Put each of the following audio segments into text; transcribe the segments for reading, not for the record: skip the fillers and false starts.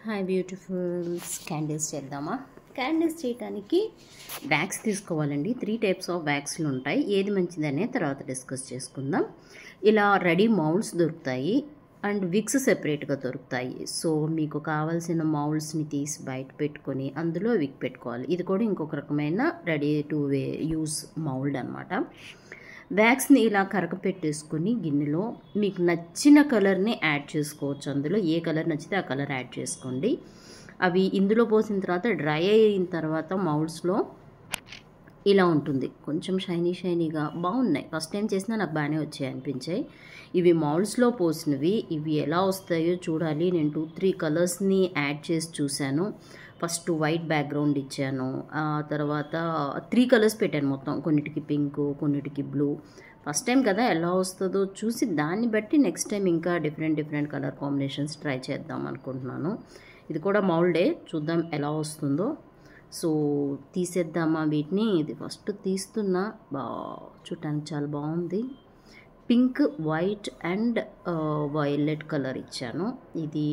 Hi beautifuls, candles చేద్దామా? Candles చేయడానికి wax తీసుకోవాలండి. 3 టైప్స్ ఆఫ్ వ్యాక్స్లు ఉంటాయి. ఏది మంచిదనే తర్వాత డిస్కస్ చేసుకుందాం. ఇలా రెడీ మౌల్డ్స్ దొరుకుతాయి అండ్ విక్స్ సెపరేట్గా దొరుకుతాయి. సో మీకు కావాల్సిన మౌల్డ్స్ని తీసి బయట పెట్టుకొని అందులో విక్ పెట్టుకోవాలి. ఇది కూడా ఇంకొక రకమైన రెడీ టు యూస్ మౌల్డ్ అనమాట. వ్యాక్స్ని ఇలా కరక పెట్టేసుకొని గిన్నెలో మీకు నచ్చిన కలర్ని యాడ్ చేసుకోవచ్చు. అందులో ఏ కలర్ నచ్చితే ఆ కలర్ యాడ్ చేసుకోండి. అవి ఇందులో పోసిన తర్వాత డ్రై అయిన తర్వాత మౌల్డ్స్లో ఇలా ఉంటుంది. కొంచెం షైనీగా బాగున్నాయి. ఫస్ట్ టైం చేసినా నాకు బాగానే వచ్చాయి అనిపించాయి. ఇవి మౌల్డ్స్లో పోసినవి. ఇవి ఎలా వస్తాయో చూడాలి. నేను 2-3 కలర్స్ని యాడ్ చేసి చూశాను. ఫస్ట్ వైట్ బ్యాక్గ్రౌండ్ ఇచ్చాను, ఆ తర్వాత 3 కలర్స్ పెట్టాను మొత్తం. కొన్నిటికి పింక్, కొన్నిటికి బ్లూ. ఫస్ట్ టైం కదా, ఎలా వస్తుందో చూసి దాన్ని బట్టి నెక్స్ట్ టైం ఇంకా డిఫరెంట్ కలర్ కాంబినేషన్స్ ట్రై చేద్దాం అనుకుంటున్నాను. ఇది కూడా మౌల్డే, చూద్దాం ఎలా వస్తుందో. సో తీసేద్దామా వీటిని? ఇది ఫస్ట్ తీస్తున్నా. చూడటానికి చాలా బాగుంది. Pink, white and violet colour ఇచ్చాను. ఇది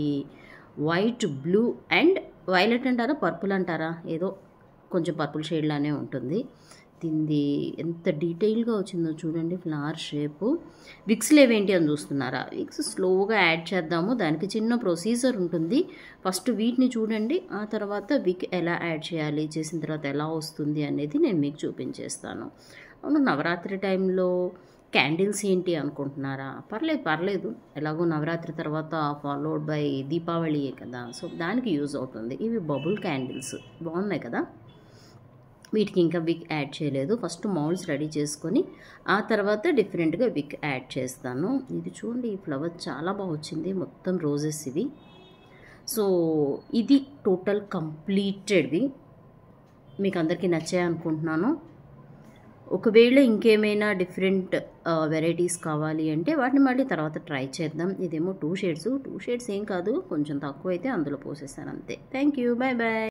వైట్, బ్లూ అండ్ వైలెట్ అంటారా, పర్పుల్ అంటారా, ఏదో కొంచెం పర్పుల్ షేడ్లానే ఉంటుంది. దీనిది ఎంత డీటెయిల్గా వచ్చిందో చూడండి. Flower shape. విక్స్ లేవేంటి అని చూస్తున్నారా? విక్స్ స్లోగా యాడ్ చేద్దాము. దానికి చిన్న ప్రొసీజర్ ఉంటుంది. ఫస్ట్ వీటిని చూడండి, ఆ తర్వాత విక్ ఎలా యాడ్ చేయాలి, చేసిన తర్వాత ఎలా వస్తుంది అనేది నేను మీకు చూపించేస్తాను. అవును, నవరాత్రి టైంలో క్యాండిల్స్ ఏంటి అనుకుంటున్నారా? పర్లేదు. ఎలాగో నవరాత్రి తర్వాత ఫాలోడ్ బై దీపావళియే కదా, సో దానికి యూజ్ అవుతుంది. ఇవి బబుల్ క్యాండిల్స్ బాగున్నాయి కదా. వీటికి ఇంకా విక్ యాడ్ చేయలేదు. ఫస్ట్ మౌల్డ్స్ రెడీ చేసుకొని ఆ తర్వాత డిఫరెంట్గా విక్ యాడ్ చేస్తాను. ఇది చూడండి, ఈ ఫ్లవర్ చాలా బాగా వచ్చింది. మొత్తం రోజెస్ ఇవి. సో ఇది టోటల్ కంప్లీటెడ్వి. మీకు అందరికీ నచ్చాయి అనుకుంటున్నాను. ఒకవేళ ఇంకేమైనా డిఫరెంట్ వెరైటీస్ కావాలి అంటే వాటిని మళ్ళీ తర్వాత ట్రై చేద్దాం. ఇదేమో 2 షేడ్స్ ఏం కాదు, కొంచెం తక్కువ అయితే అందులో పోసేస్తాను అంతే. Thank you, bye.